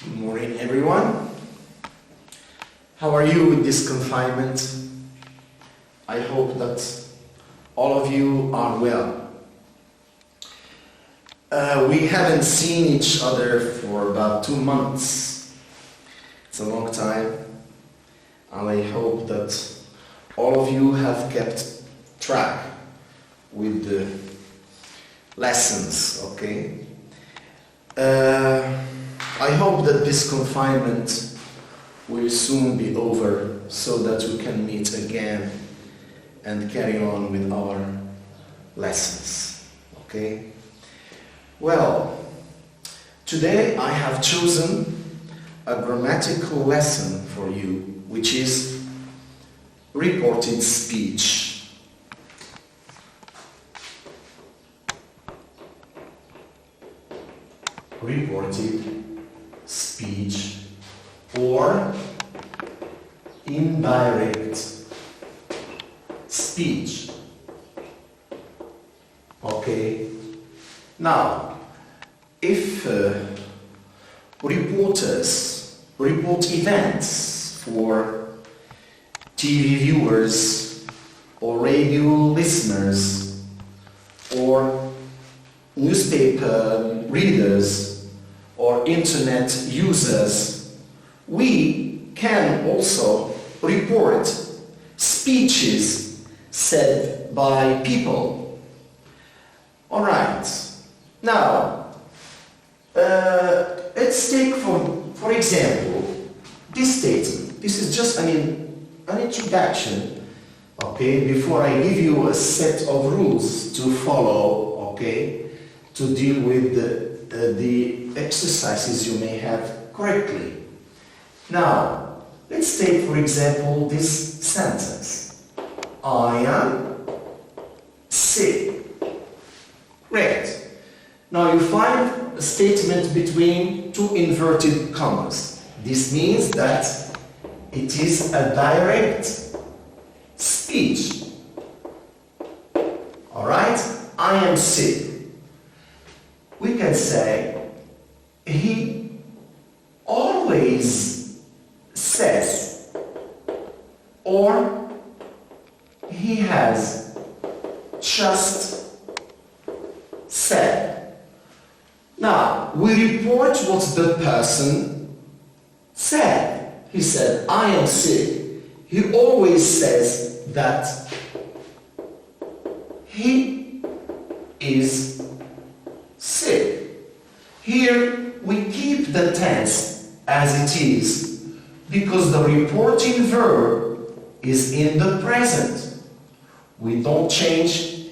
Good morning, everyone. How are you with this confinement? I hope that all of you are well. We haven't seen each other for about 2 months. It's a long time, and I hope that all of you have kept track with the lessons, okay? I hope that this confinement will soon be over so that we can meet again and carry on with our lessons, okay? Well, today I have chosen a grammatical lesson for you, which is reported speech. Reported speech or indirect speech. Okay? Now, if reporters report events for TV viewers or radio listeners or newspaper readers or internet users, we can also report speeches said by people. All right. Now, let's take for example this statement. This is just an introduction, okay, before I give you a set of rules to follow, okay, to deal with the exercises you may have correctly. Now, let's take for example this sentence. I am sick. Great. Now you find a statement between two inverted commas. This means that it is a direct speech. Alright? I am sick. We can say, he always says, or he has just said. Now, we report what the person said. He said, I am sick. He always says that he is sick. Here we keep the tense as it is because the reporting verb is in the present. We don't change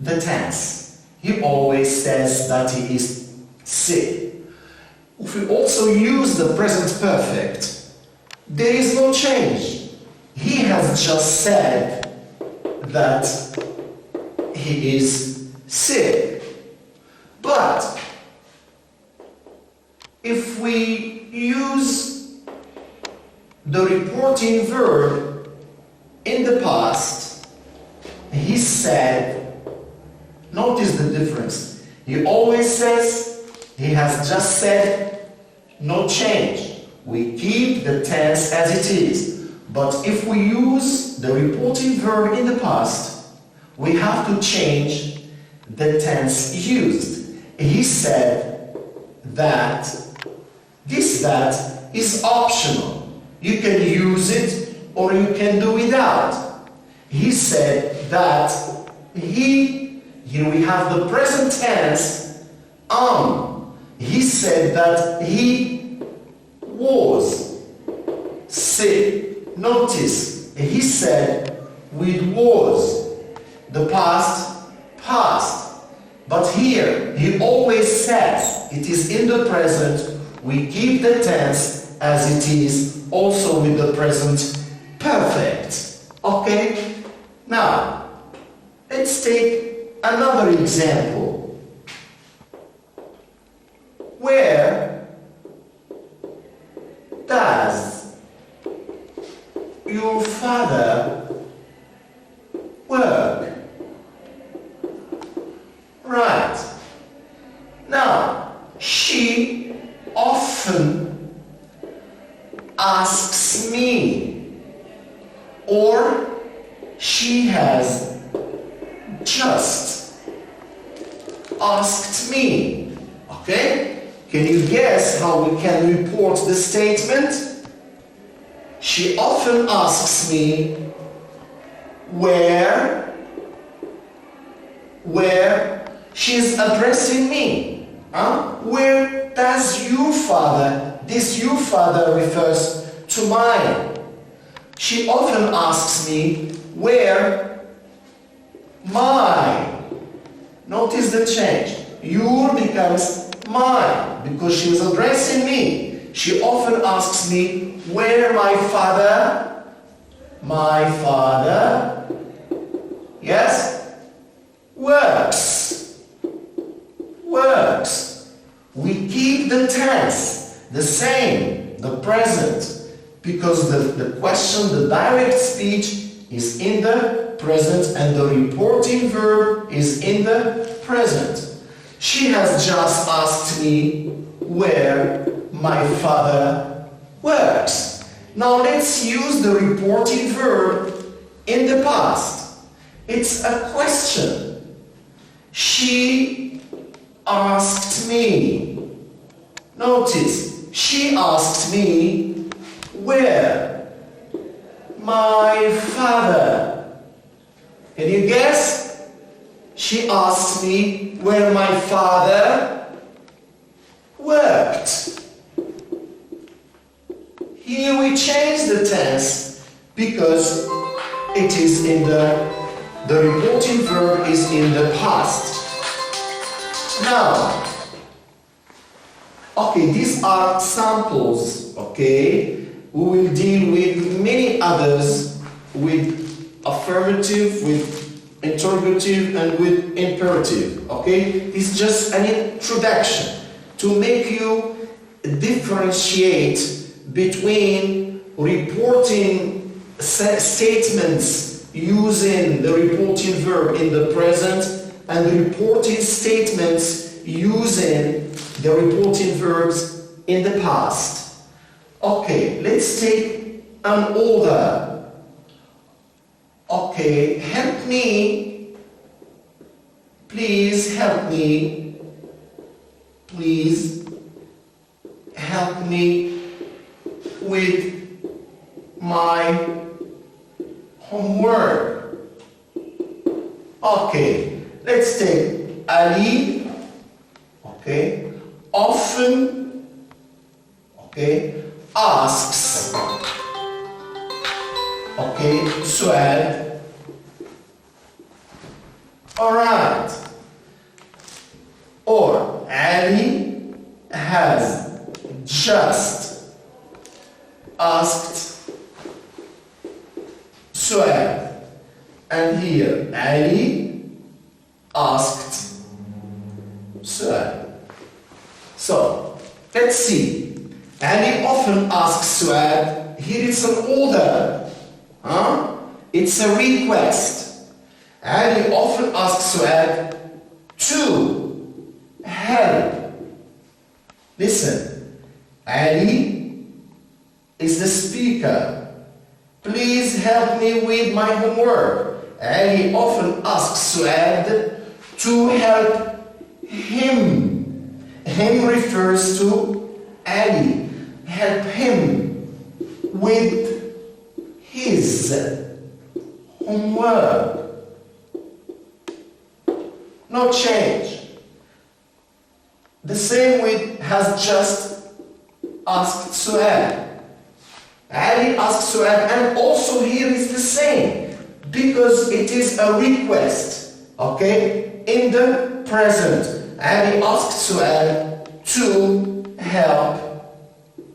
the tense. He always says that he is sick. If we also use the present perfect, there is no change. He has just said that he is sick. But if we use the reporting verb in the past, he said, notice the difference. He always says, he has just said, no change. We keep the tense as it is. But if we use the reporting verb in the past, we have to change the tense used. He said that that is optional. You can use it or you can do without. He said that we have the present tense he said that he was sick. Notice, he said with was, the past. But here, he always says, it is in the present. We keep the tense as it is, also with the present perfect. Okay? Now, let's take another example. Where does your father work? Right. Now, she often asks me, or she has just asked me. Okay? Can you guess how we can report the statement? She often asks me where she's addressing me. Where does you father, this you father refers to mine. She often asks me where my. Notice the change. Your becomes mine because she is addressing me. She often asks me where my father, yes, works. We keep the tense the same, the present, because the question, the direct speech is in the present and the reporting verb is in the present. She has just asked me where my father works. Now let's use the reporting verb in the past. It's a question. She asked me. Notice, she asked me where my father. Can you guess? She asked me where my father worked. Here we change the tense because it is in the reporting verb is in the past. Now, okay, these are samples, okay? We will deal with many others with affirmative, with interrogative, and with imperative, okay? This is just an introduction to make you differentiate between reporting statements using the reporting verb in the present and the reporting statements using the reporting verbs in the past. Okay, let's take an order. Okay, help me. Please help me. Please help me with my homework. Okay, let's take Ali. Okay, often, okay, asks, okay, سؤال. Alright. Or Ali has just asked سؤال. And here Ali asked سؤال. So, let's see. Ali often asks سؤال. Here it's an order. It's a request. Ali often asks سؤال to help. Listen. Ali is the speaker. Please help me with my homework. Ali often asks سؤال to help him. Him refers to Ali. Help him with his homework. No change. The same with has just asked سؤال. Ali asks سؤال, and also here is the same because it is a request. Okay? In the present. Ali asks سؤال to help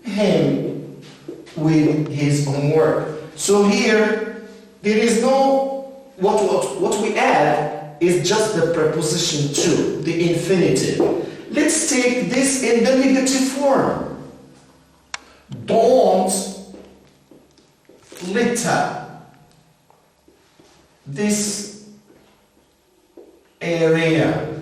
him with his homework. So here, there is no, what we add is just the preposition to, the infinitive. Let's take this in the negative form. Don't litter this area.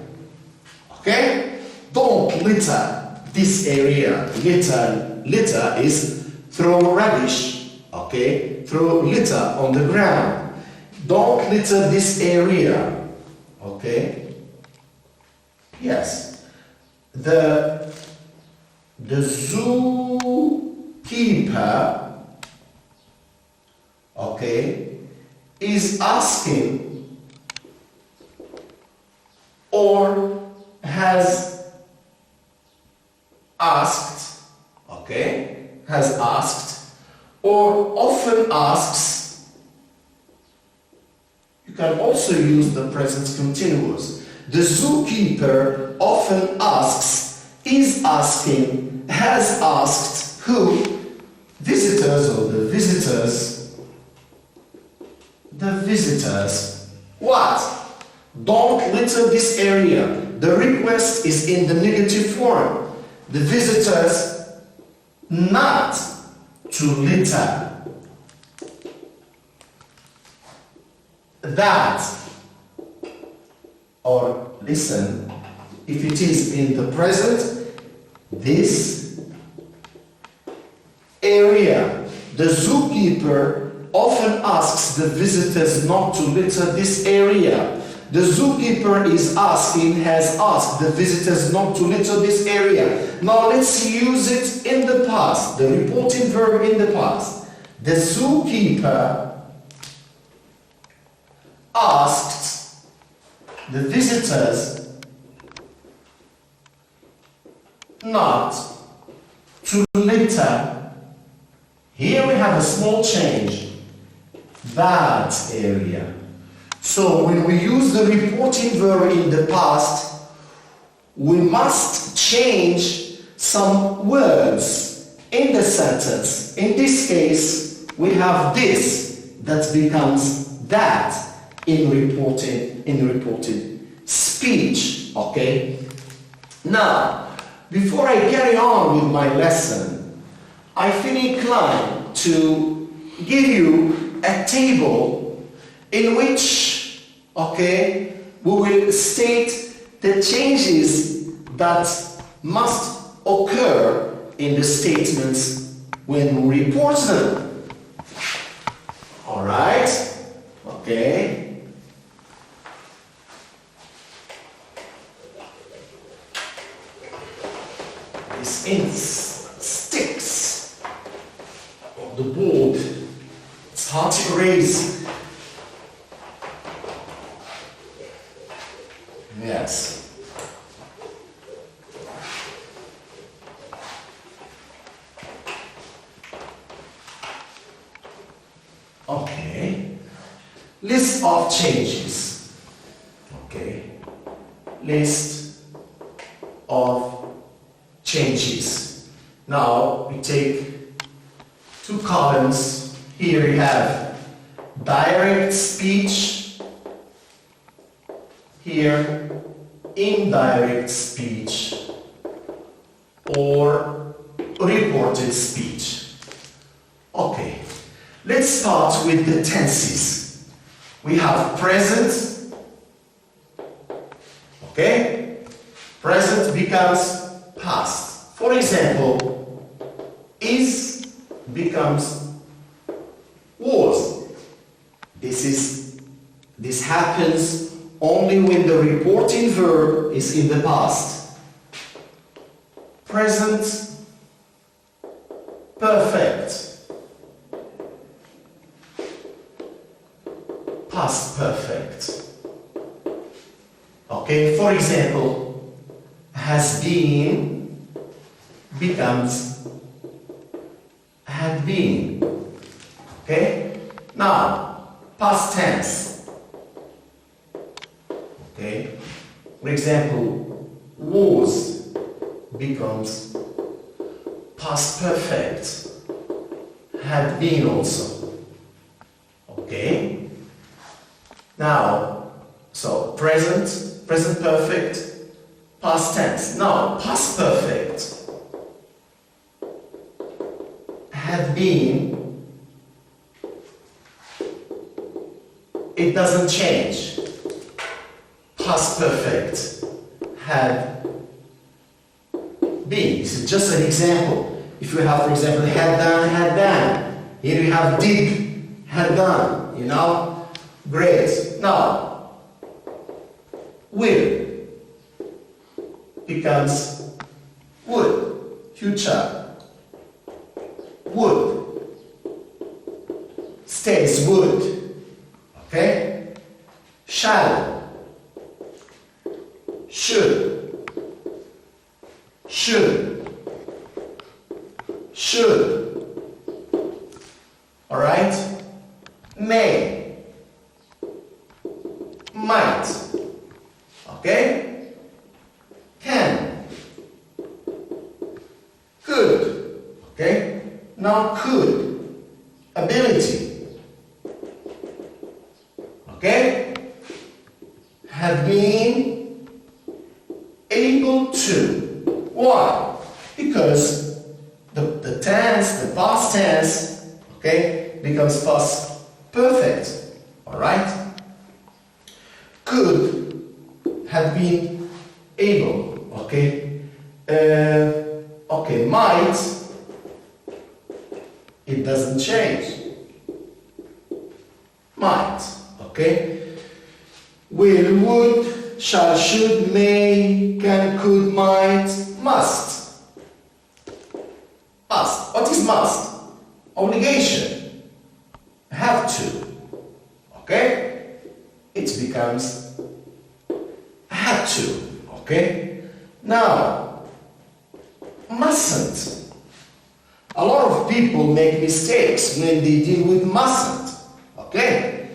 Okay? Don't litter this area. Litter is throw rubbish, okay? Throw litter on the ground. Don't litter this area, okay? Yes. The zookeeper, okay, is asking or has asked, okay, has asked or often asks. You can also use the present continuous. The zookeeper often asks, is asking, has asked, who? Visitors or the visitors. The visitors. What? Don't litter this area. The request is in the negative form. The visitors not to litter. That, or listen, if it is in the present, this area. The zookeeper often asks the visitors not to litter this area. The zookeeper is asking, has asked the visitors not to litter this area. Now let's use it in the past, the reporting verb in the past. The zookeeper asked the visitors not to litter. Here we have a small change. That area. So when we use the reporting verb in the past, we must change some words in the sentence. In this case, we have this that becomes that in reported speech. Okay? Now, before I carry on with my lesson, I feel inclined to give you a table in which, okay, we will state the changes that must occur in the statements when we report them. All right? Okay. This ink sticks on the board. It's hard to erase. Yes. Okay. List of changes. Okay. List of changes. Now we take two columns. Here we have direct speech. Here, indirect speech or reported speech. Okay, let's start with the tenses. We have present. Okay, present becomes past. For example, is becomes was. This happens only when the reporting verb is in the past. Present perfect. Past perfect. Okay, for example, has been becomes had been. Okay? Now, past tense. Okay? For example, was becomes past perfect. Had been also. Okay? Now, so present perfect, past tense. Now, past perfect. Had been. It doesn't change. Past perfect. Had been. This is just an example. If you have, for example, had done. Here you have did, had done, you know? Great. Now, will becomes would, future. Would stays would, okay? Shall, should, all right? May, might, okay? Can, could, okay? Now could, ability, okay? Have been able to. Why? Because the tense, the past tense, okay, becomes past perfect, all right? Could have been able, okay? Okay, might, it doesn't change. Might, okay? Will, would, shall, should, may, can, could, might, must. Must. What is must? Obligation. Have to. Okay? It becomes had to. Okay? Now, mustn't. A lot of people make mistakes when they deal with mustn't. Okay?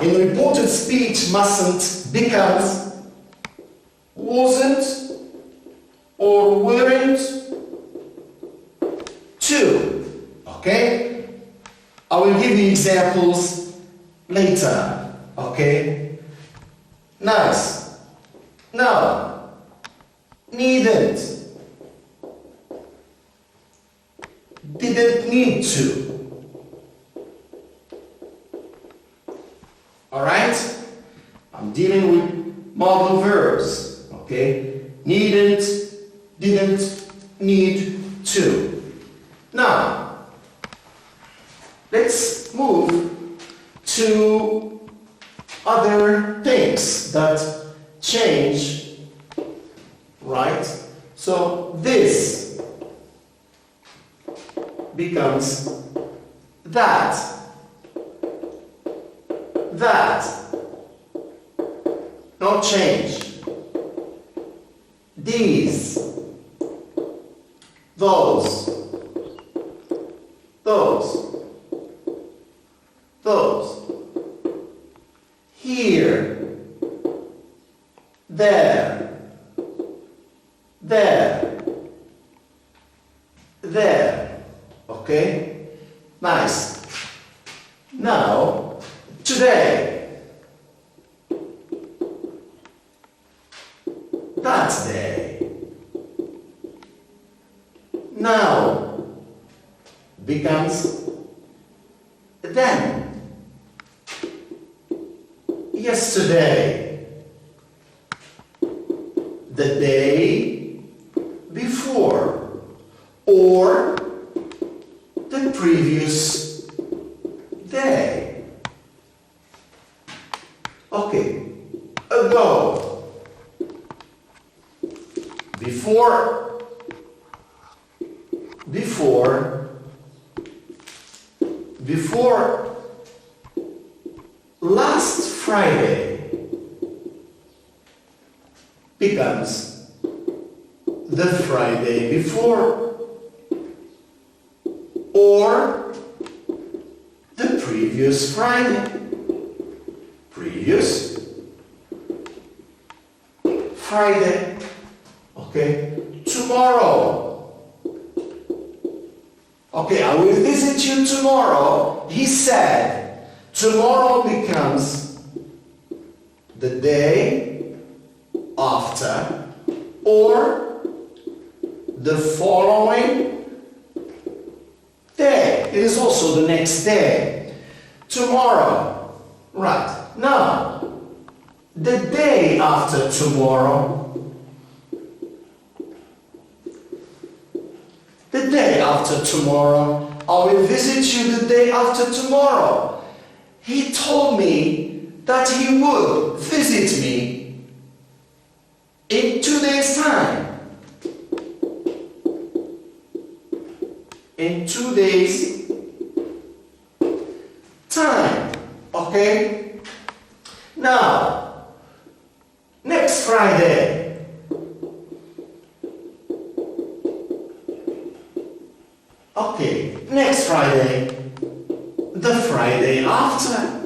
In reported speech, mustn't becomes wasn't or weren't to. Okay? I will give you examples later. Okay? Nice. Now, needn't. Didn't need to. Alright? I'm dealing with modal verbs. Okay? Needn't, didn't, need to. Now, let's move to other things that change, right? So this becomes that. No change. These, those, here, there, okay? Nice. Now, today, that day, now becomes then. Yesterday, the day before, or the previous day. Okay, ago, before last Friday becomes the Friday before, or the previous Friday. Previous Friday. Okay, tomorrow. Okay, I will visit you tomorrow. He said, tomorrow becomes the day after or the following day. It is also the next day. Tomorrow. Right. Now, the day after tomorrow The day after tomorrow. I will visit you the day after tomorrow. He told me that he would visit me in 2 days' time. In 2 days' time. Okay? Now, next Friday. Okay, next Friday, the Friday after.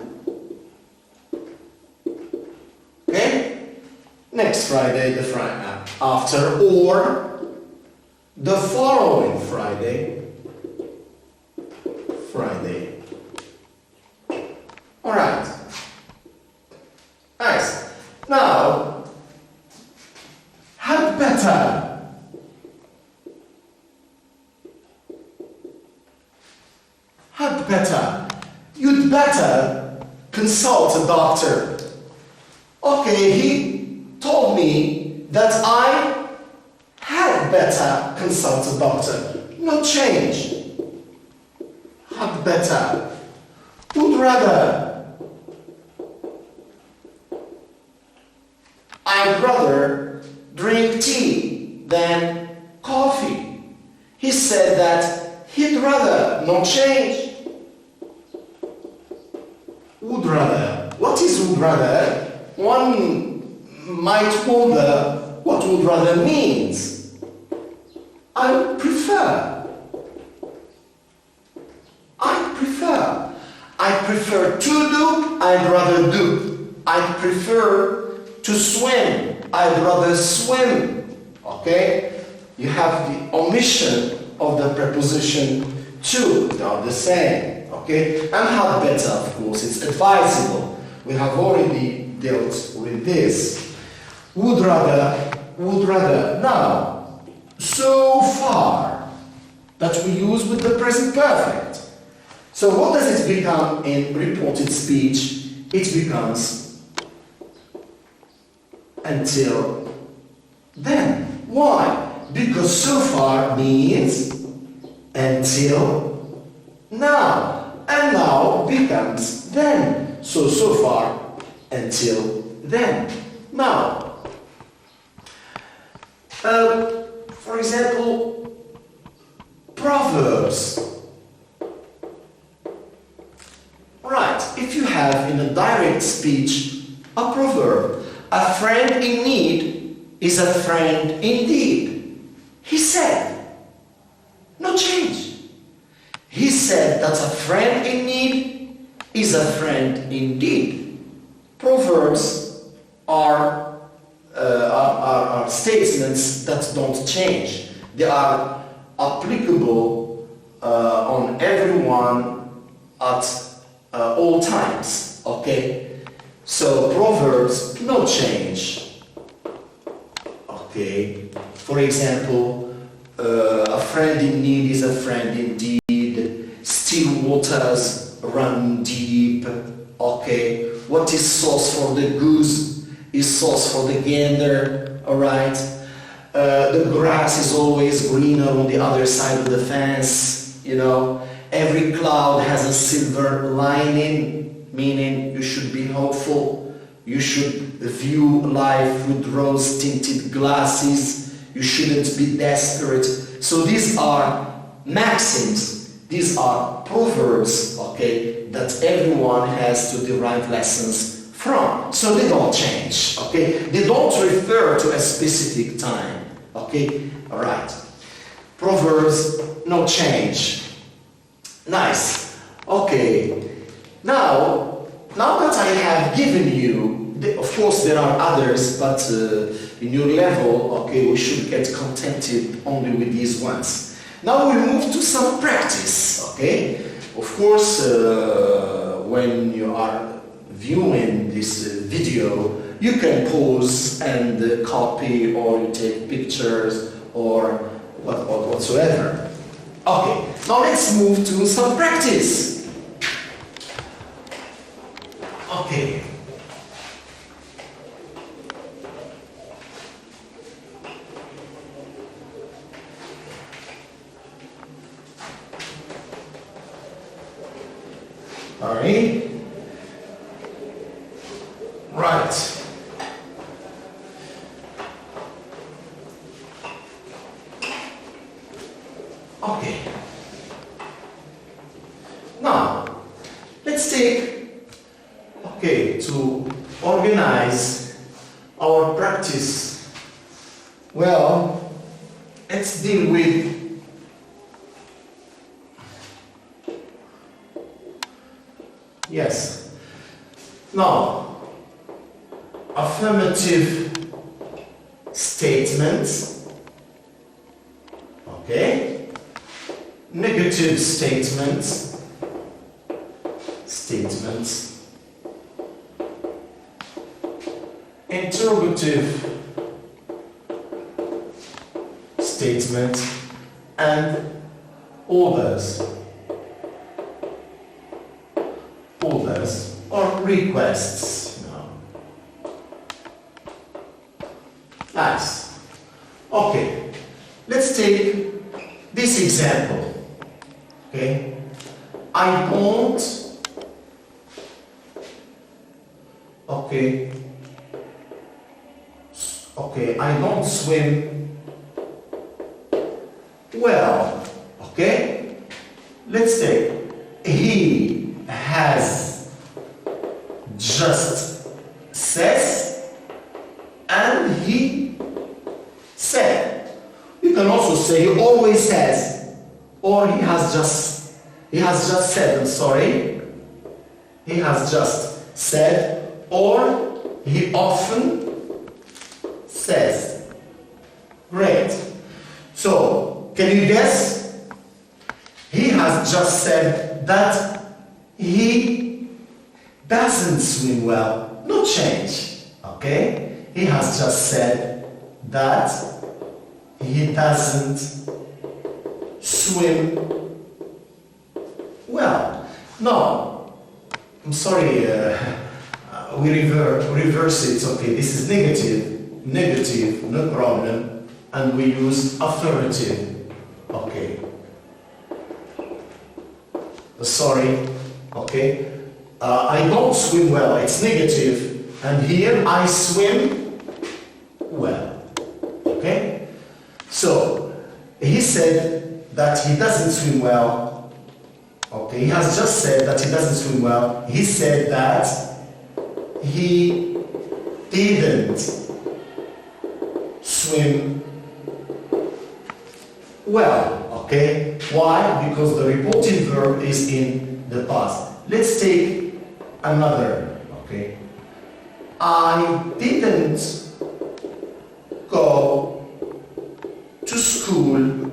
Okay? Next Friday, the Friday after, or the following Friday. Alright. Nice. Now, had better. Had better. You'd better consult a doctor. Okay, he told me that I had better consult a doctor. No change. Had better. Would rather. I'd rather drink tea than coffee. He said that he'd rather. No change. Would rather. What is would rather? One might wonder what would rather means. I prefer. I prefer to do, I'd rather do. I prefer to swim, I'd rather swim. Okay? You have the omission of the preposition to. They are the same. Okay? And had better, of course, it's advisable. We have already dealt with this. Would rather. Now, so far that we use with the present perfect. So what does it become in reported speech? It becomes until then. Why? Because so far means until now. And now becomes then. So far until then. Now, for example, Proverbs. Right, if you have in a direct speech a proverb, a friend in need is a friend indeed. He said, no change. He said that a friend in need is a friend indeed. Proverbs are statements that don't change. They are applicable on everyone at all times. Okay? So Proverbs, no change. Okay? For example, a friend in need is a friend indeed. Still waters run deep. Okay? What is sauce for the goose is sauce for the gander. Alright? The grass is always greener on the other side of the fence. You know? Every cloud has a silver lining, meaning you should be hopeful. You should view life with rose-tinted glasses. You shouldn't be desperate. So these are maxims. These are proverbs, okay, that everyone has to derive lessons from. So they don't change, okay? They don't refer to a specific time, okay? All right. Proverbs, no change. Nice. Okay. Now that I have given you, of course there are others, but in your level, okay, we should get contented only with these ones. Now we'll move to some practice, okay? Of course, when you are viewing this video, you can pause and copy, or you take pictures, or whatsoever. Okay, now let's move to some practice. Okay. Alright? Right. Okay. Now, let's take, to organize our practice. Well, let's deal with yes. Now, affirmative statements, okay? Negative statements, interrogative statement, and others or requests. Nice. Okay, let's take this example. Okay, I don't. I don't swim well. Okay, let's take he has just says and he said. You can also say he always says, or he has just said, I'm sorry. He has just said, or he often says. Great. So, can you guess? He has just said that he doesn't swim well. No change. Okay? He has just said that he doesn't swim well. No. I'm sorry. We reverse it. Okay, this is negative, no problem, and we use affirmative. Okay. Sorry. Okay. I don't swim well. It's negative, and here I swim well. Okay. So he said that he doesn't swim well. Okay. He has just said that he doesn't swim well. He said that he didn't swim well. Okay? Why? Because the reporting verb is in the past. Let's take another. Okay? I didn't go to school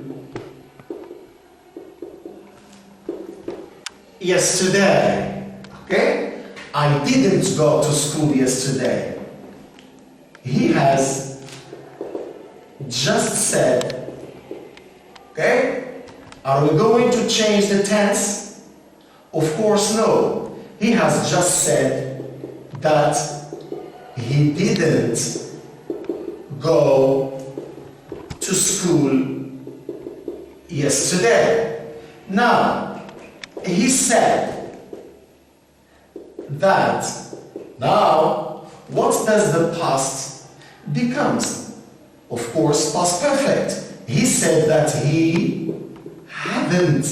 yesterday. Okay? I didn't go to school yesterday. He has just said. Okay? Are we going to change the tense? Of course no. He has just said that he didn't go to school yesterday. Now, he said that. Now, what does the past becomes? Of course, past perfect. He said that he hadn't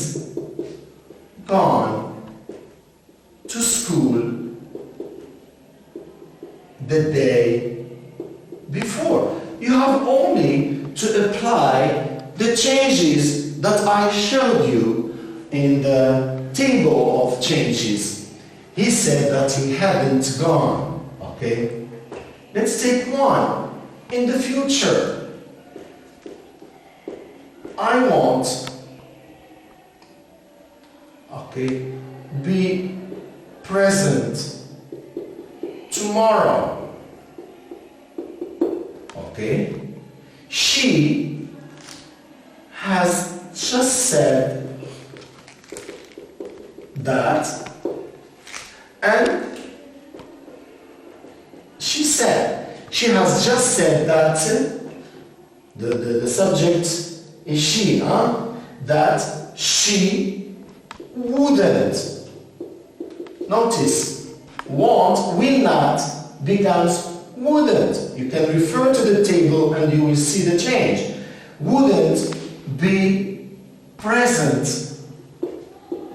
gone to school the day before. You have only to apply the changes that I showed you in the table of changes. He said that he hadn't gone. Okay? Let's take one. In the future, I won't, be present tomorrow. Okay? She has just said that, and she has just said that the subject is she, that she wouldn't Notice, won't, will not becomes wouldn't. You can refer to the table and you will see the change. Wouldn't be present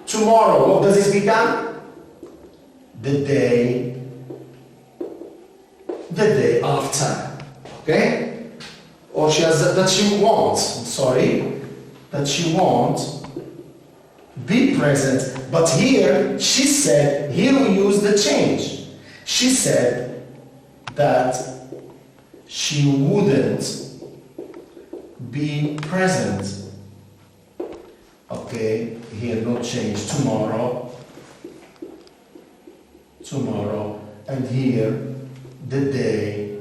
tomorrow. What does it become? The day after. Okay? Or she has that she won't, that she won't be present. But here, she said, here we use the change. She said that she wouldn't be present. Okay, here no change. Tomorrow, and here the day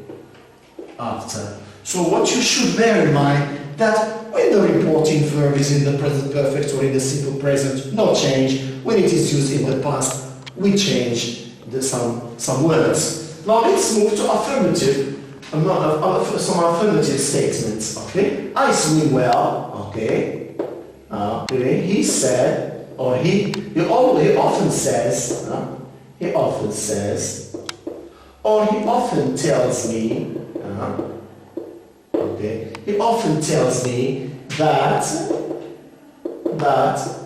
after. So what you should bear in mind, that when the reporting verb is in the present perfect or in the simple present, no change. When it is used in the past, we change some words. Now let's move to some affirmative statements. Okay, I swim well. Okay, he said, or he often says, or he often tells me. Okay, he often tells me that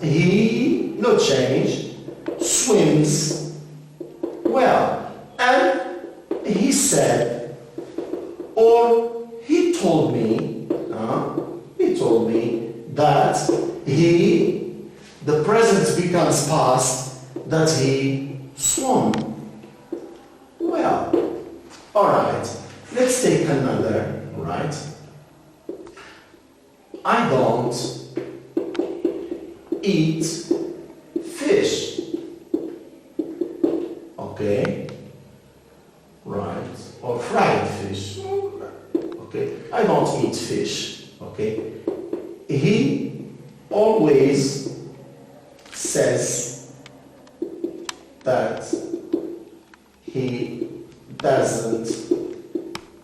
he, no change, swims well. And he said, or he told me that the present becomes past, that he swam well. Alright, let's take another, right? I don't eat fish. Okay? Right. Or fried fish. Okay? I don't eat fish. Okay? He always says that he doesn't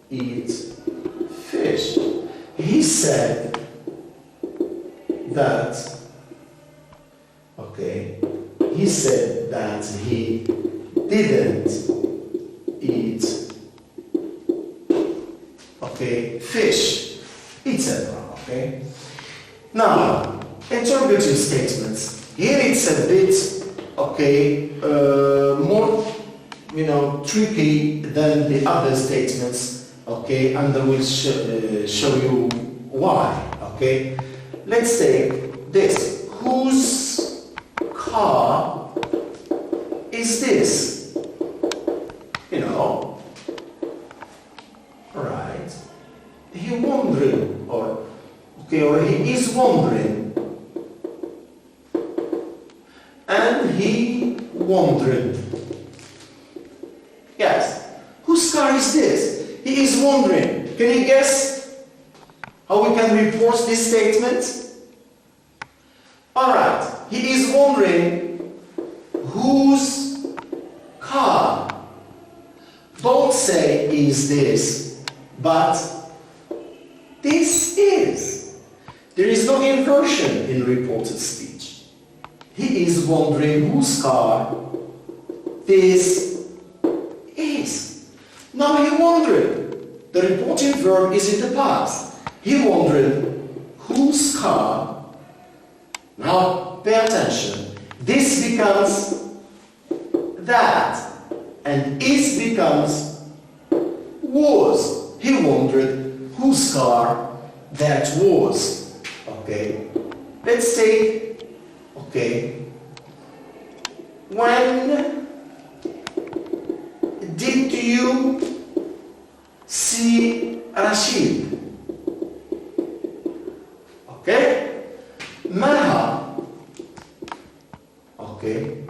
eat fish. He said that, okay, he said that he didn't eat, okay, fish, etc. Okay. Now, interrogative statements. Here it's a bit, okay, more, tricky than the other statements. Okay, and I will show you why. Okay. Let's take this. Whose car is this? Right. He wondering, or he is wondering. And he wondered. Yes. Whose car is this? He is wondering. Can you guess how we can report this statement? Alright, he is wondering whose car. Don't say is this, but this is. There is no inversion in reported speech. He is wondering whose car this is. Now he wondered. The reporting verb is in the past. He wondered whose car. Now pay attention. This becomes that, and is becomes was. He wondered whose car that was. Okay. Let's say, okay, when did you see Rashid? Okay? Maha. Okay.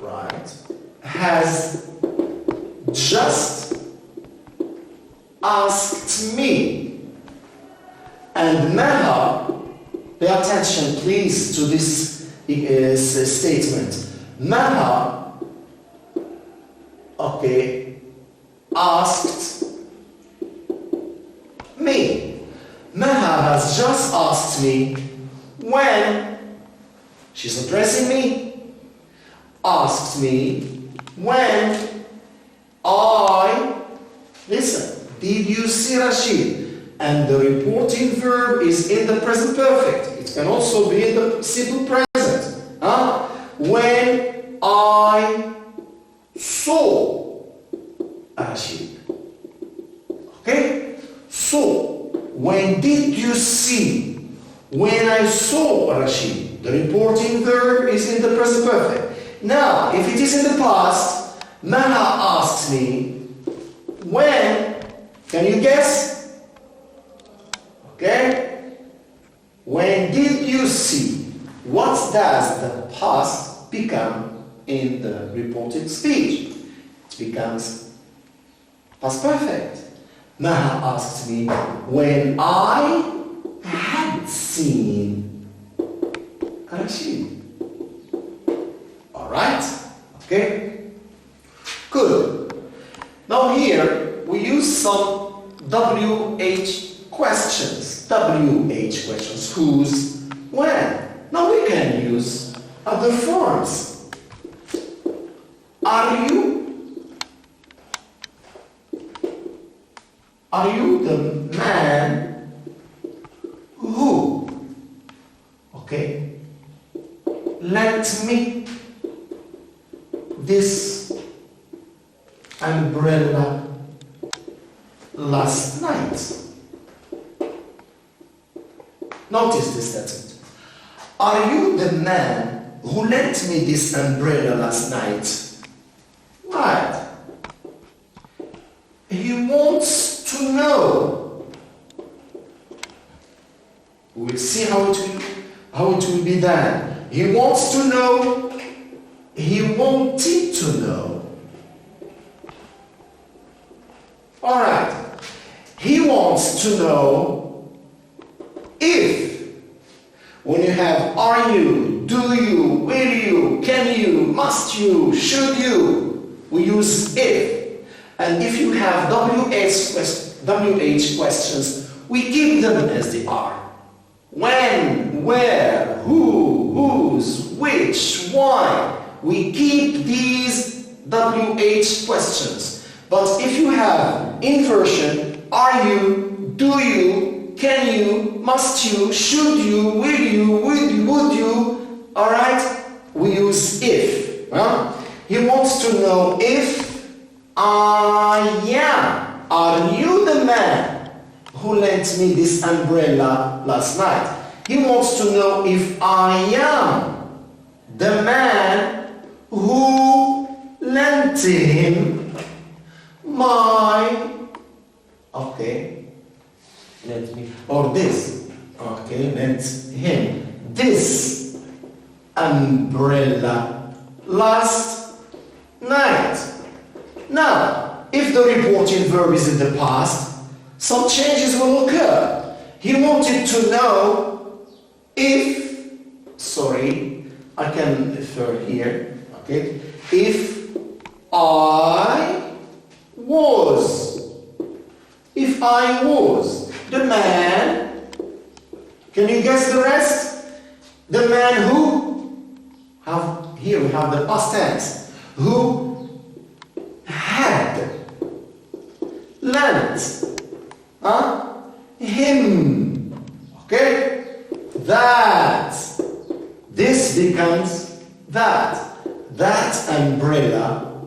Right. Has just asked me. And Maha, pay attention please to this statement. Maha, okay, asked me. Maha has just asked me when she's addressing me. asked me when listen, did you see Rashid? And the reporting verb is in the present perfect. It can also be in the simple present. When I saw Rashid. Okay? So, when did you see? When I saw Rashid. The reporting verb is in the present perfect. Now, if it is in the past, Maha asks me, when? Can you guess? Okay? When did you see? What does the past become in the reported speech? It becomes past perfect. Maha asks me, when I had seen Rashid. Alright? Okay? Good. Now here we use some WH questions. WH questions. Whose, when. Now we can use other forms. Are you the man who, okay, lent me this umbrella last night? Notice this sentence. Are you the man who lent me this umbrella last night? Right. He wants to know. We'll see how it will be done. He wants to know. He wanted to know. Alright. He wants to know if, when you have are you, do you, will you, can you, must you, should you, we use if. And if you have WH questions, we keep them as they are. When, where, who, whose, which, why. We keep these WH questions. But if you have inversion, are you, do you, can you, must you, should you, will you, would you, alright? We use if. He wants to know if I am. Are you the man who lent me this umbrella last night? He wants to know if I am the man who lent him my, okay, lent me, or this, okay, lent him this umbrella last night. Now, if the reporting verb is in the past, some changes will occur. He wanted to know if, sorry, I can refer here, okay, if I was the man, can you guess the rest? The man who, here we have the past tense, who had lent him, okay, that, this becomes that umbrella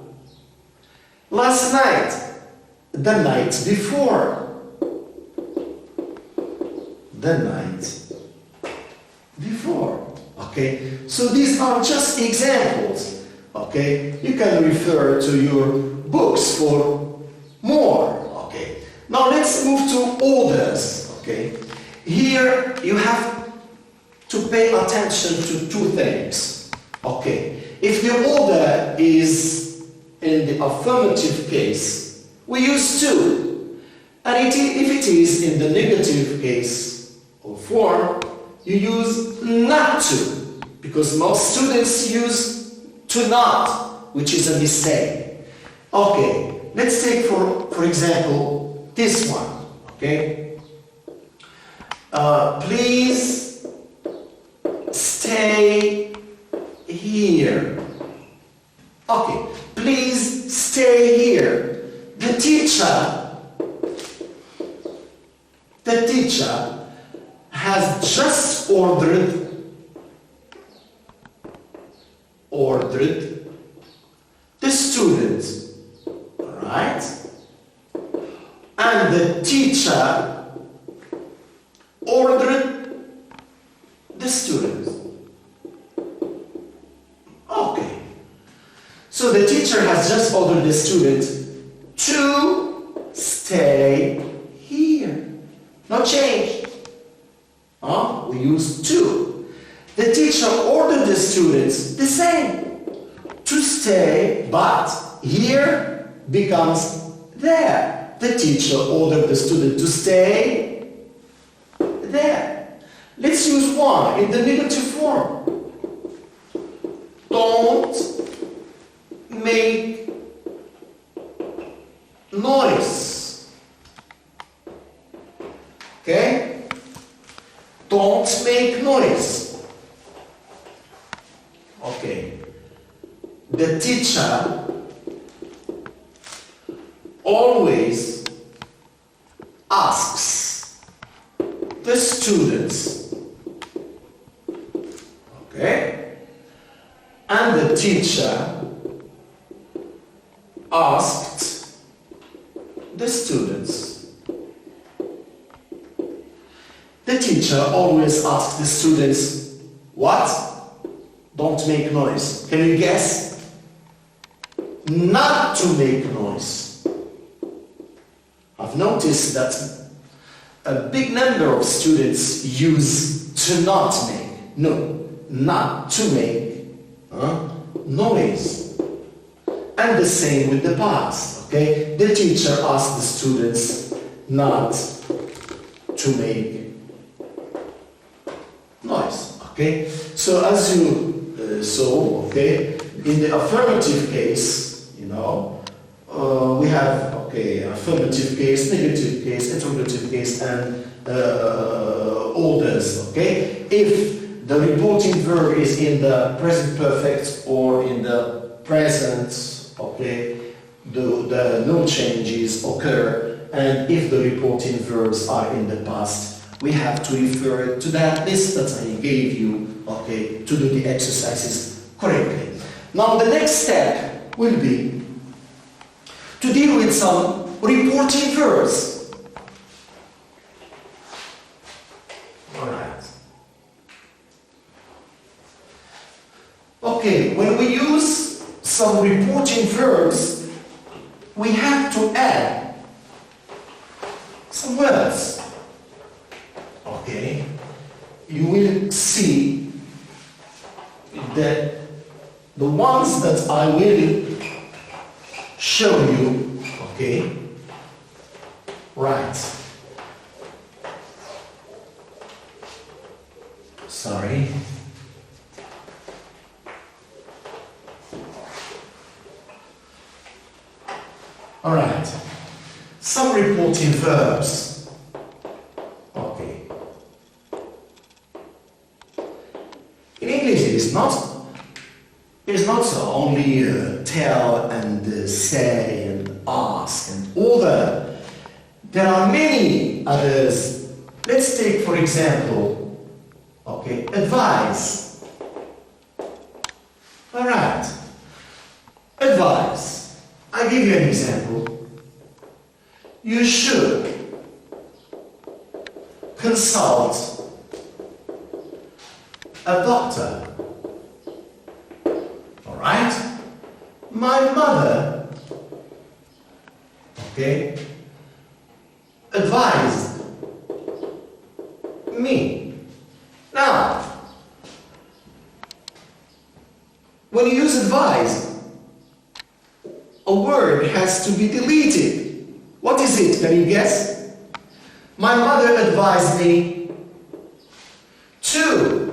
last night, the night before, okay. So these are just examples, okay. You can refer to your books for more, okay. Now let's move to orders, okay. Here you have to pay attention to two things, okay. If the order is in the affirmative case, we use to, and if it is in the negative case or form, you use not to, because most students use to not, which is a mistake. Okay, let's take for example this one, okay. Please stay here. just ordered the student, right? And the teacher ordered the student. Okay. So the teacher has just ordered the student to stay here. No change. We use to. The teacher ordered the students the same. To stay, but here becomes there. The teacher ordered the student to stay there. Let's use one in the negative form. Don't make noise. Okay? Don't make noise. Okay. The teacher always asks the students. Okay? And the teacher asked the students. The teacher always asks the students, what? Don't make noise. Can you guess? Not to make noise. I've noticed that a big number of students use to not make. No, not to make noise. And the same with the past, okay? The teacher asked the students not to make noise, okay? So as you saw, okay, in the affirmative case, we have, okay, affirmative case, negative case, interrogative case, and orders, okay? If the reporting verb is in the present perfect or in the present, okay, the no changes occur, and if the reporting verbs are in the past, we have to refer to that list that I gave you, okay, to do the exercises correctly. Now the next step will be to deal with some reporting verbs. Alright. Okay, when we use some reporting verbs, we have to add some words. Okay, you will see that the ones that I will show you, okay, right. Sorry. All right. Some reporting verbs. Okay. In English, it is not so only tell and say and ask and order. There are many others. Let's take, for example, okay, advise. All right. Advise. I give you an example. You should consult a doctor. All right? My mother, okay, advised me. Now, when you use advised, a word has to be deleted. What is it? Can you guess? My mother advised me to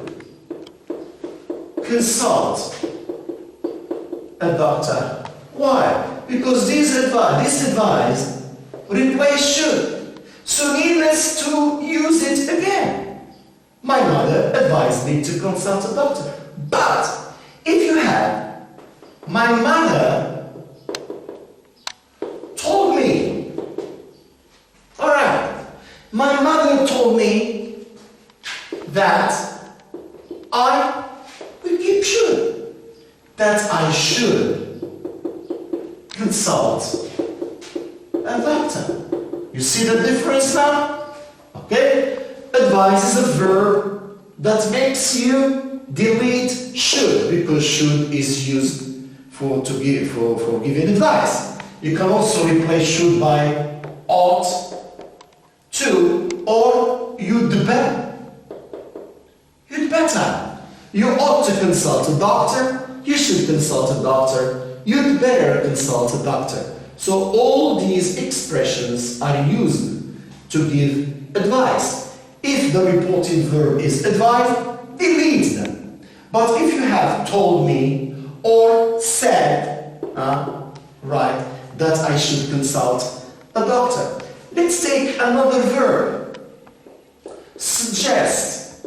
consult a doctor. Why? Because this advice replace should. So needless to use it again. My mother advised me to consult a doctor. But if you have my mother told me, all right, my mother told me that that I will keep should. That I should consult a doctor. You see the difference now? Okay? Advise is a verb that makes you delete should, because should is used for giving advice. You can also replace should by ought to or you'd better. You'd better. You ought to consult a doctor. You should consult a doctor. You'd better consult a doctor. So all these expressions are used to give advice. If the reported verb is advise, delete them. But if you have told me or said, right, that I should consult a doctor. Let's take another verb. Suggest.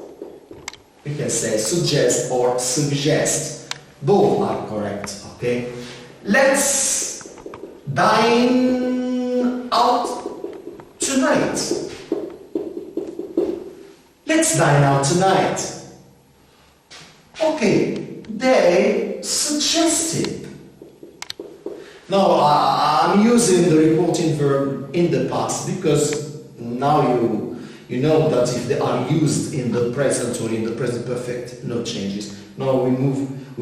We can say suggest or suggest. Both are correct, okay? Let's dine out tonight. Let's dine out tonight. Okay, they suggested. Now, I'm using the reporting verb in the past because now you know that if they are used in the present or in the present perfect, no changes. Now we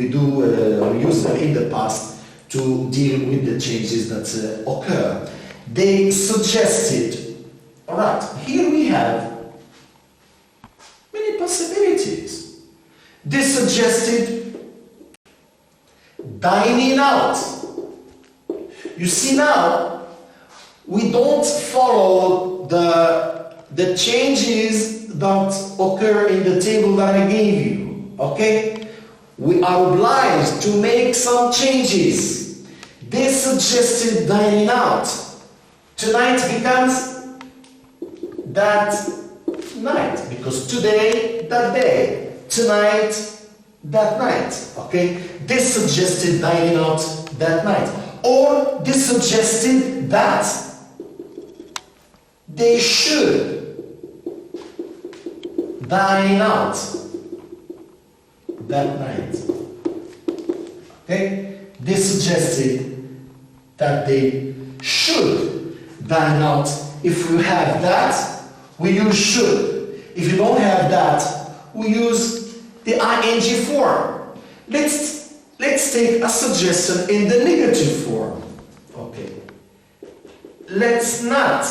use them in the past to deal with the changes that occur. They suggested. All right, here we have many possibilities. They suggested dining out. You see now, we don't follow the changes that occur in the table that I gave you, okay? We are obliged to make some changes. They suggested dining out. Tonight becomes that night, because today, that day. Tonight, that night, okay? They suggested dining out that night. Or they suggested that they should dine out that night. Okay? They suggested that they should dine out. If you have that, we use should. If you don't have that, we use the ing form. Let's take a suggestion in the negative form. Okay. Let's not,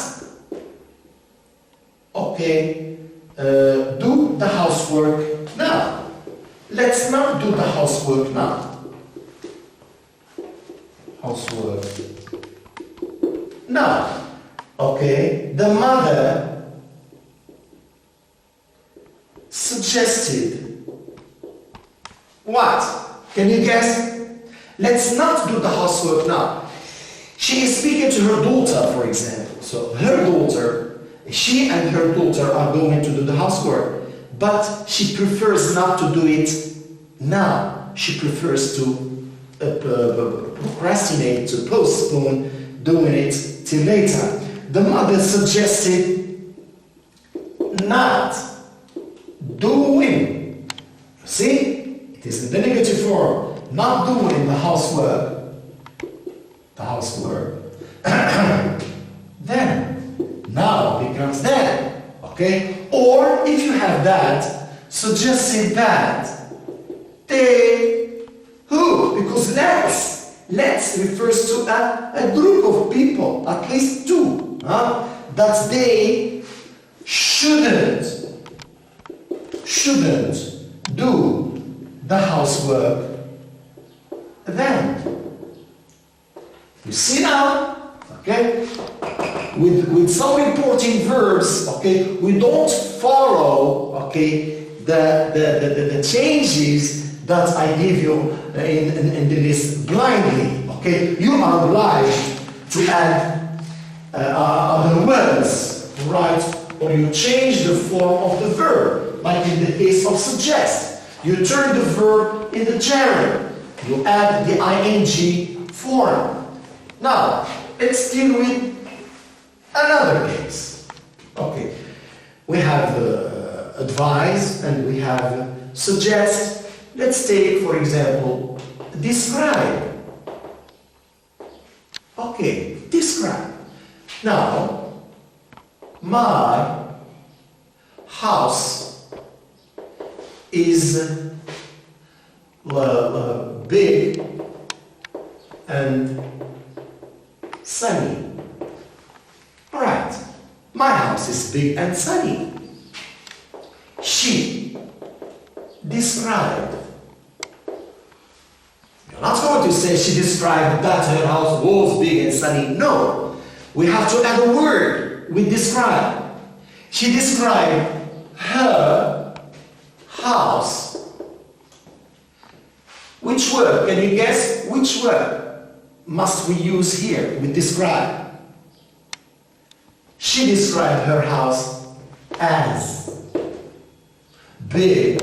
okay, do the housework now. Let's not do the housework now. Housework. Now, okay, the mother suggested what? Can you guess? Let's not do the housework now. She is speaking to her daughter, for example. So her daughter, she and her daughter are going to do the housework, but she prefers not to do it now. She prefers to procrastinate, to postpone doing it till later. The mother suggested not doing. See? It is in the negative form. Not doing the housework. The housework. Then. Now becomes then. Okay? Or if you have that, suggested that. They. Who? Because let's refers to a group of people, at least two. That they shouldn't do the housework then. You see now, okay? With some important verbs, okay, we don't follow, okay, the changes that I give you in the list blindly, okay? You are obliged to add other words, right? Or you change the form of the verb, like in the case of suggest. You turn the verb in the gerund. You add the ing form. Now, let's deal with another case. Okay, we have a advise and we have suggest. Let's take, for example, describe. Okay, describe. Now, my house is big and sunny. Alright, my house is big and sunny. She described. You're not going to say she described that her house was big and sunny. No, we have to add a word with describe. She described her house. Which word? Can you guess which word must we use here with describe? She described her house as big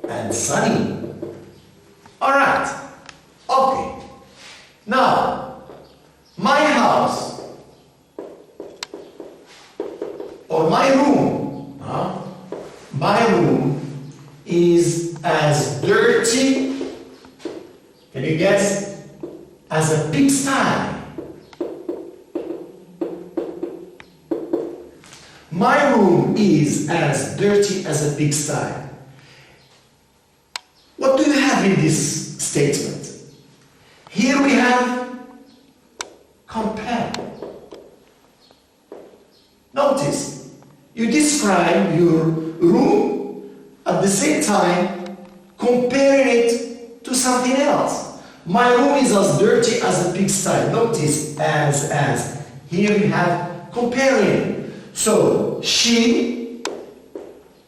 and sunny. Alright. Okay. Now, my house or my room, my room is as dirty, can you guess, as a pigsty. My room is as dirty as a pigsty. What do you have in this statement? Here we have compare. Notice, you describe your room at the same time comparing it to something else. My room is as dirty as a pigsty. Notice, as. Here we have comparing. So, she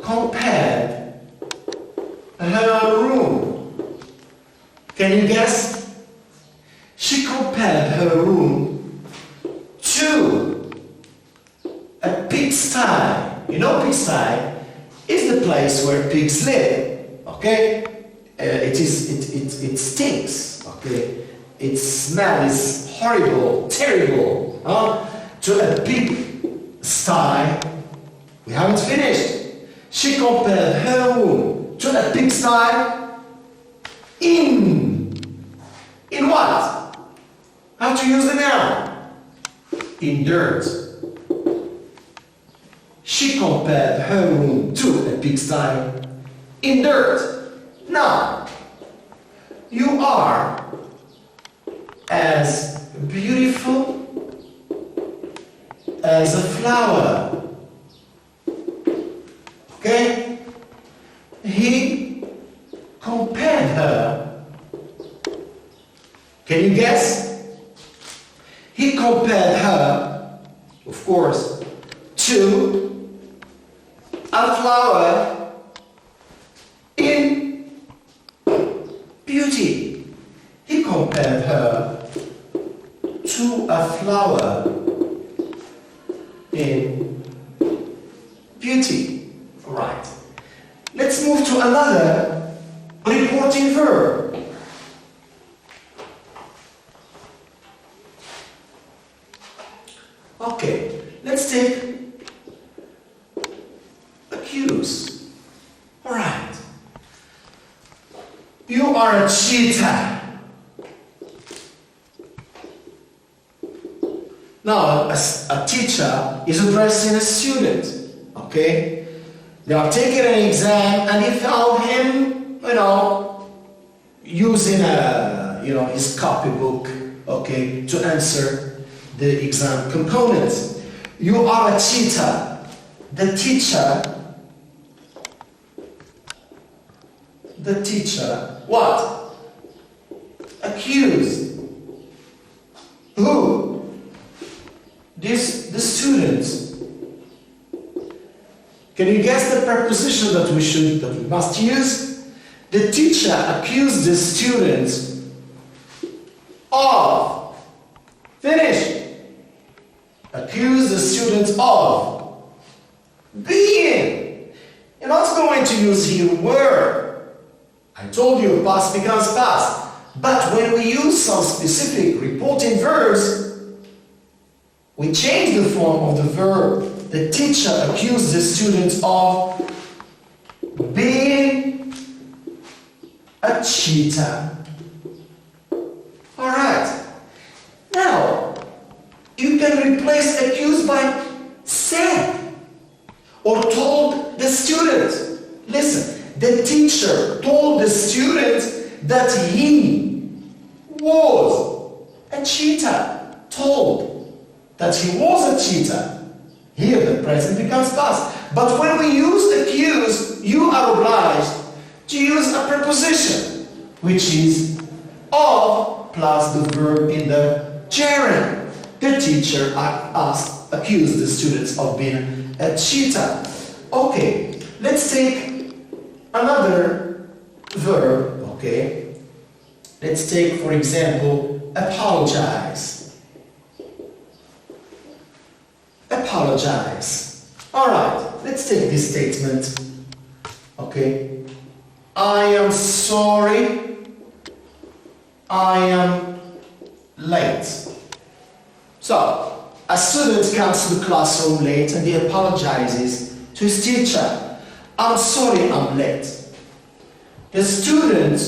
compared her room. Can you guess? She compared her room to a pigsty. You know pigsty is the place where pigs live. Okay? It stinks. Okay? Its smell is horrible, terrible. To a pig sty, we haven't finished. She compared her room to a pigsty in what? How to use the noun? In dirt. She compared her room to a pigsty in dirt. Now, you are as beautiful as a flower. Okay? He compared her. Can you guess? He compared her, of course, to a flower in beauty. He compared her to a flower in beauty. Right. Let's move to another reporting verb. Okay, let's take accuse. Alright. You are a cheater. Now, a teacher is addressing a student, okay? They are taking an exam and he found him, using his copybook, okay, to answer the exam components. You are a cheater. The teacher, what? Accused. Who? The students. Can you guess the preposition that we must use? The teacher accused the students of. Finish. Accuse the students of being. You're not going to use here were. I told you past becomes past. But when we use some specific reporting verbs, we change the form of the verb the teacher accused the student of being a cheater. Alright. Now, you can replace accused by said or told the student. Listen, the teacher told the student that he was a cheater. Told that he was a cheater. Here the present becomes past. But when we use accuse, you are obliged to use a preposition, which is of plus the verb in the gerund. The teacher accused the students of being a cheater. Okay, let's take another verb, okay? Let's take, for example, apologize. Apologize. Alright, let's take this statement. Okay. I am sorry. I am late. So, a student comes to the classroom late and he apologizes to his teacher. I'm sorry I'm late. The student,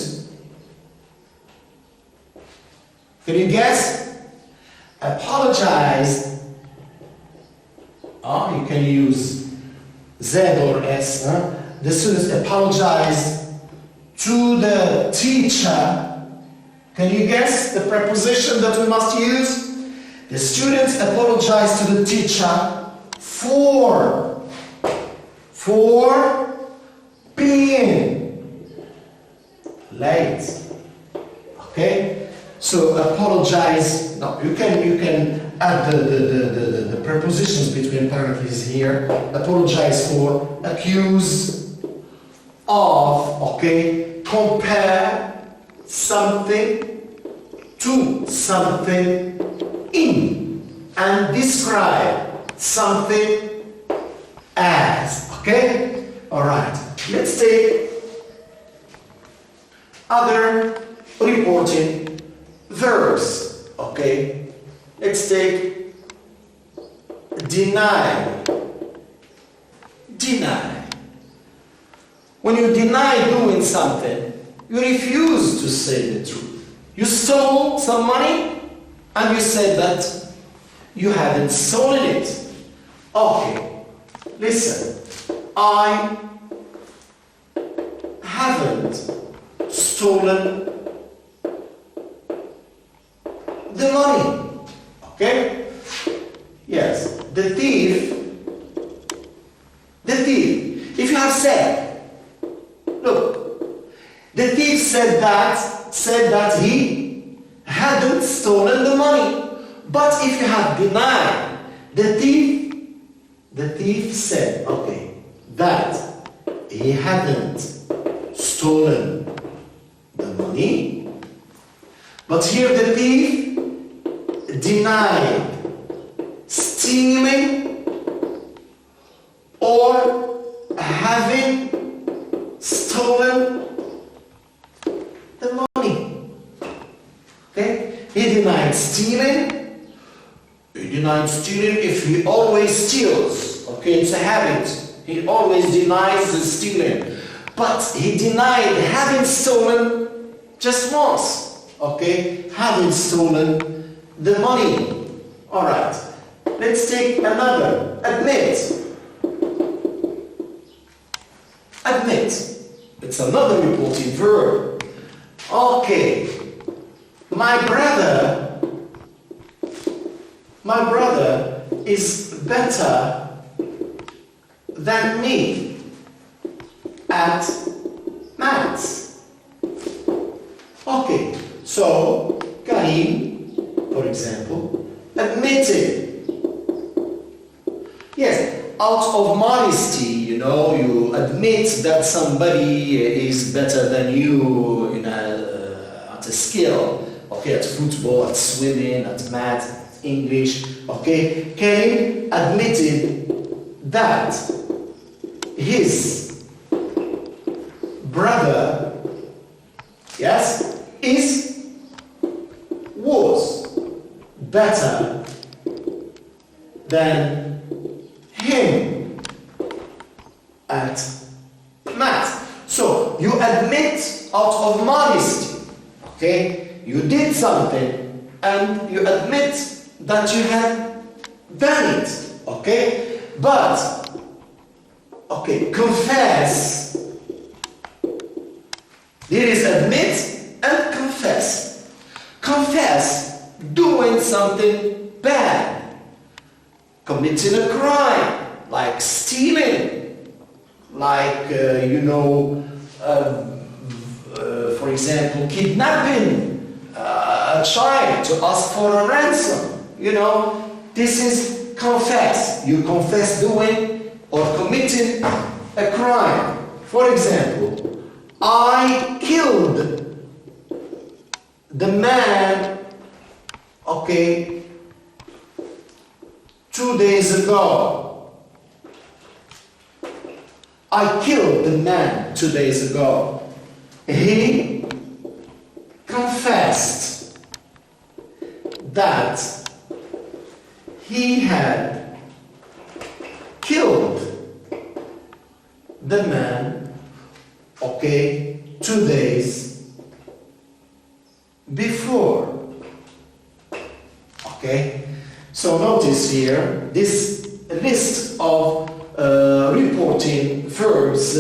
can you guess? Apologized. Oh, you can use Z or S. The students apologized to the teacher. Can you guess the preposition that we must use? The students apologized to the teacher for being late. Okay? So apologize. No, you can add the prepositions between parentheses here. Apologize for, accuse of, okay? Compare something to something in, and describe something as, okay? Alright, let's take other reporting verbs, okay? Let's take deny. Deny. When you deny doing something, you refuse to say the truth. You stole some money and you said that you haven't stolen it. Okay, listen. I haven't stolen the money. Okay? Yes. The thief. If you have said, look, the thief said that he hadn't stolen the money. But if you have denied, the thief said, okay, that he hadn't stolen the money. But here the thief denied stealing or having stolen the money. Okay? He denied stealing. He denied stealing if he always steals. Okay, it's a habit. He always denies the stealing. But he denied having stolen just once. Okay? Having stolen the money. Alright. Let's take another. Admit. Admit. It's another reporting verb. Okay. My brother is better than me at maths. Okay. So, Karim, for example, admitted. Yes, out of modesty, you know, you admit that somebody is better than you in at a skill, okay, at football, at swimming, at math, at English, okay. Karim admitted that his brother, yes, was better than him Matt. So you admit out of modesty, okay? You did something and you admit that you had done it, okay? But, okay, confess. There is admit and confess. Confess doing something bad, committing a crime, like stealing, like, for example, kidnapping a child to ask for a ransom. This is confess. You confess doing or committing a crime. For example, I killed the man, 2 days ago. I killed the man 2 days ago. He confessed that he had killed the man, 2 days before. So notice here this list of reporting verbs,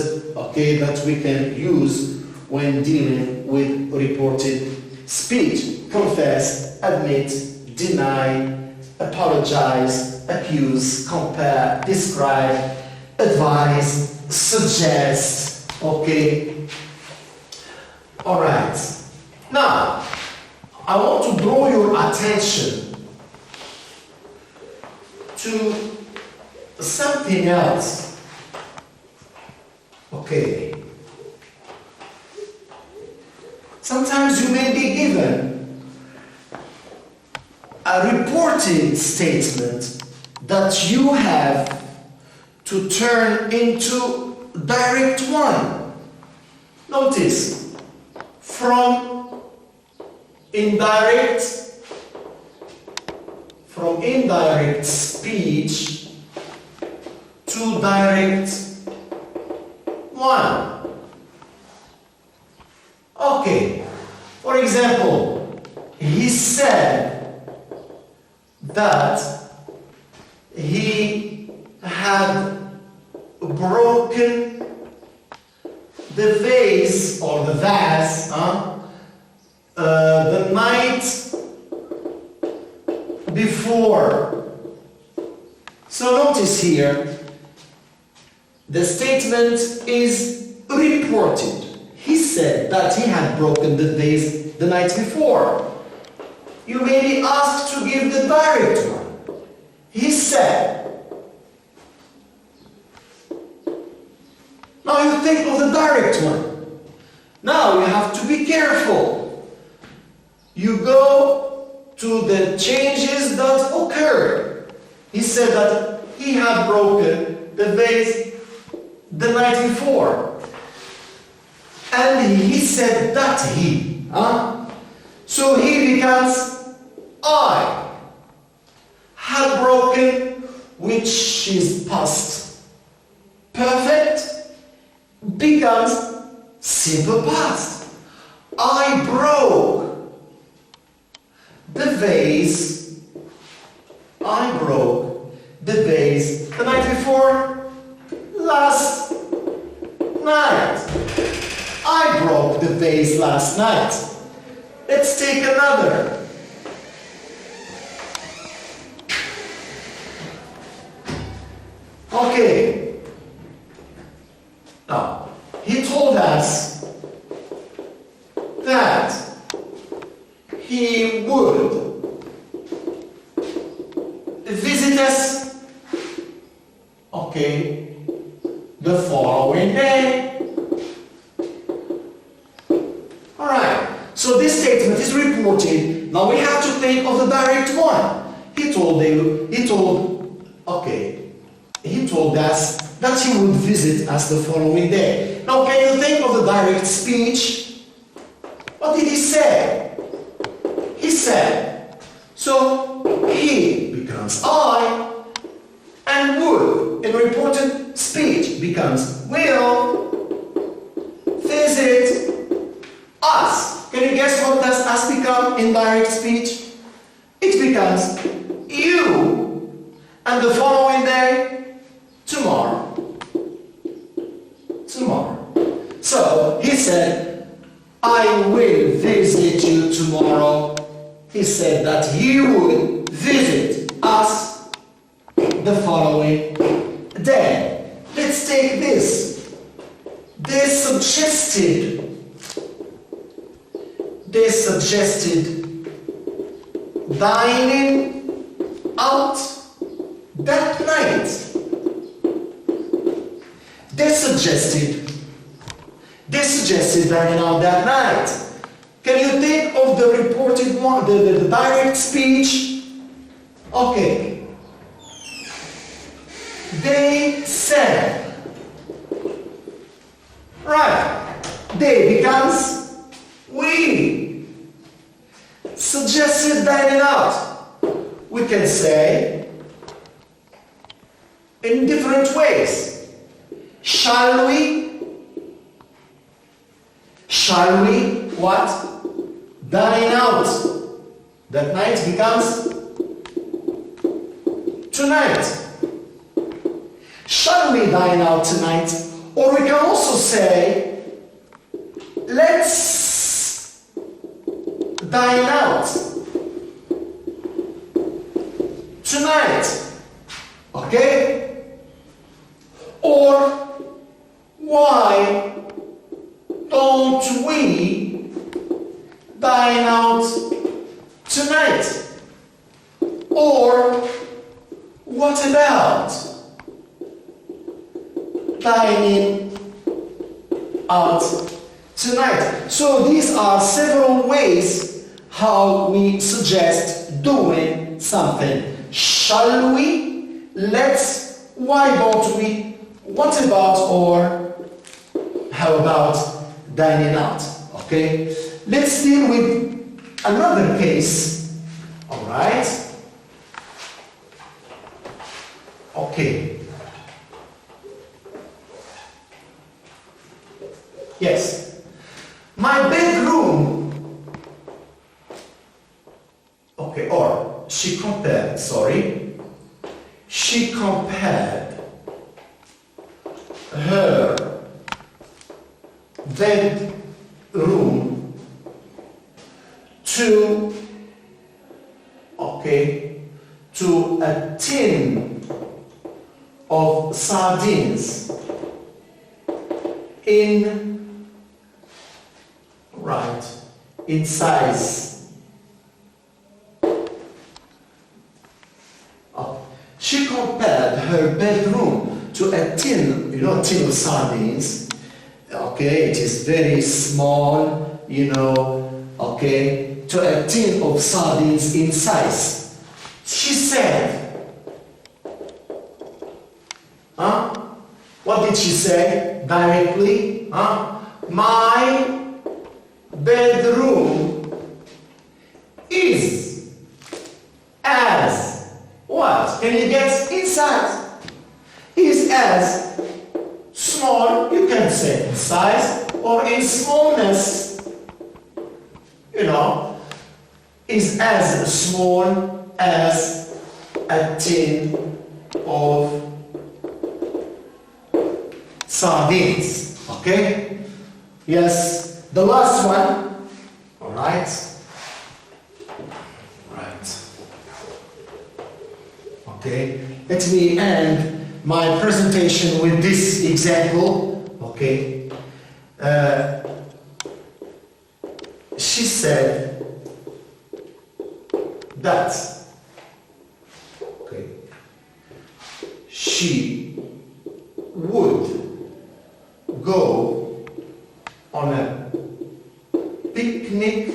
that we can use when dealing with reported speech. Confess, admit, deny, apologize, accuse, compare, describe, advise, suggest. All right. Now, I want to draw your attention to something else. Sometimes you may be given a reported statement that you have to turn into direct one. Notice, from indirect speech to direct one. For example, he said that he had broken the vase or the vase the night before. So notice here, the statement is reported. He said that he had broken the vase the night before. You may be asked to give the direct one. He said. Now you think of the direct one. Now you have to be careful. You go to the changes that occurred. He said that he had broken the vase the night before. And he said that he. So he becomes I. Had broken, which is past perfect, becomes simple past. I broke the vase. I broke the vase the night before last night. I broke the vase last night. Let's take another. Now, he told us that he would visit us, the following day. Alright, so this statement is reported. Now we have to think of the direct one. He told us that he would visit us the following day. Now can you think of the direct speech? What did he say? He said, so he becomes I, and would in reported speech becomes will, has become indirect speech? It becomes you, and the following day, tomorrow. Tomorrow. So he said, I will visit you tomorrow. He said that he would visit us the following day. Let's take this. They suggested dining out that night. They suggested dining out that night. Can you think of the reported one, the direct speech? Okay. They said. Right. They becomes we. Suggested dining out. We can say in different ways. Shall we? Shall we? What? Dine out. That night becomes tonight. Shall we dine out tonight? Or we can also say, let's dine out tonight. Okay? Or why don't we dine out tonight? Or what about dining out tonight? So these are several ways how we suggest doing something. Shall we? Let's. Why don't we? What about? Or how about dining out? Okay? Let's deal with another case. Alright? Okay. Yes. My bedroom. Okay, or she compared her bedroom to a tin of sardines in size. She compared her bedroom to a tin, tin of sardines. Okay, it is very small, to a tin of sardines in size. She said, what did she say directly? My bedroom is as what? Can you guess? Inside. Is as small, you can say in size or in smallness, is as small as a tin of sardines. Okay? Yes. The last one. Alright. Right. Okay. Let me end my presentation with this example. Okay. She said that she would go on a picnic,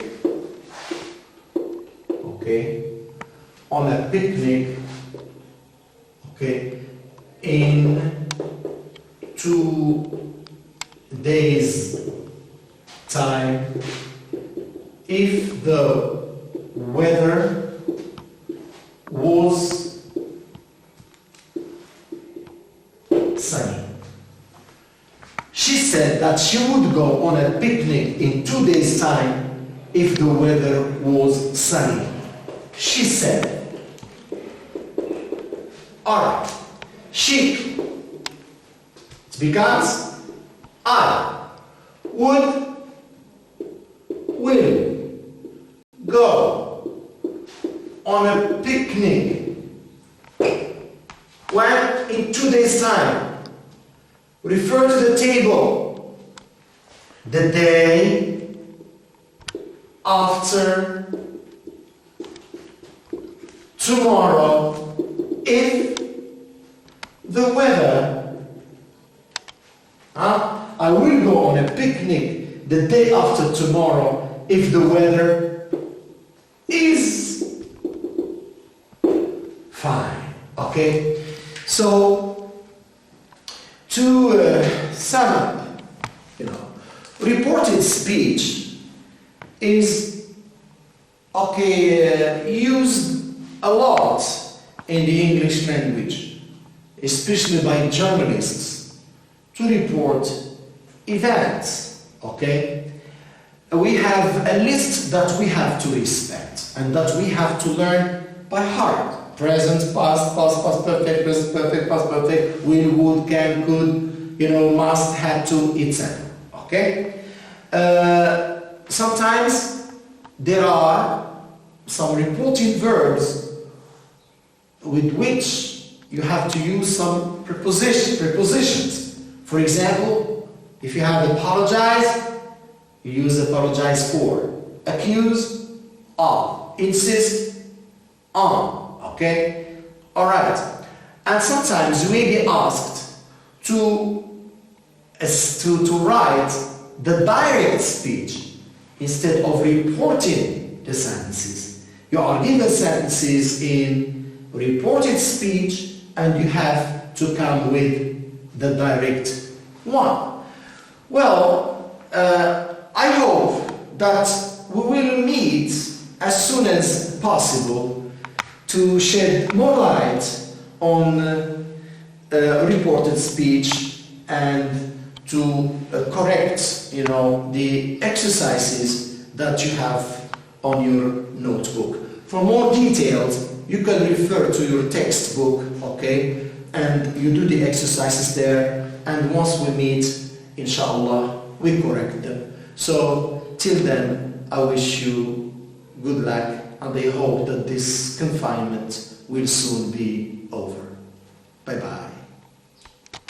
in 2 days' time if the weather was sunny. She said that she would go on a picnic in 2 days' time if the weather was sunny? She said. Alright. She. It becomes I would, will go on a picnic when in 2 days' time. Refer to the table. The day after tomorrow, if the weather, I will go on a picnic the day after tomorrow if the weather is fine. Okay? So, to sum up, reported speech is used a lot in the English language, especially by journalists, to report events. Okay? We have a list that we have to respect and that we have to learn by heart. Present, past, past perfect, present perfect, past perfect, will, would, can, could, must, had to, etc. Okay? Sometimes there are some reported verbs with which you have to use some prepositions. For example, if you have apologize, you use apologize for. Accuse, of. Insist, on. Okay? Alright. And sometimes you may be asked to write the direct speech instead of reporting the sentences. You are given sentences in reported speech and you have to come with the direct one. Well, I hope that we will meet as soon as possible to shed more light on reported speech and to correct, the exercises that you have on your notebook. For more details, you can refer to your textbook, okay? And you do the exercises there, and once we meet, inshallah, we correct them. So, till then, I wish you good luck, and I hope that this confinement will soon be over. Bye-bye.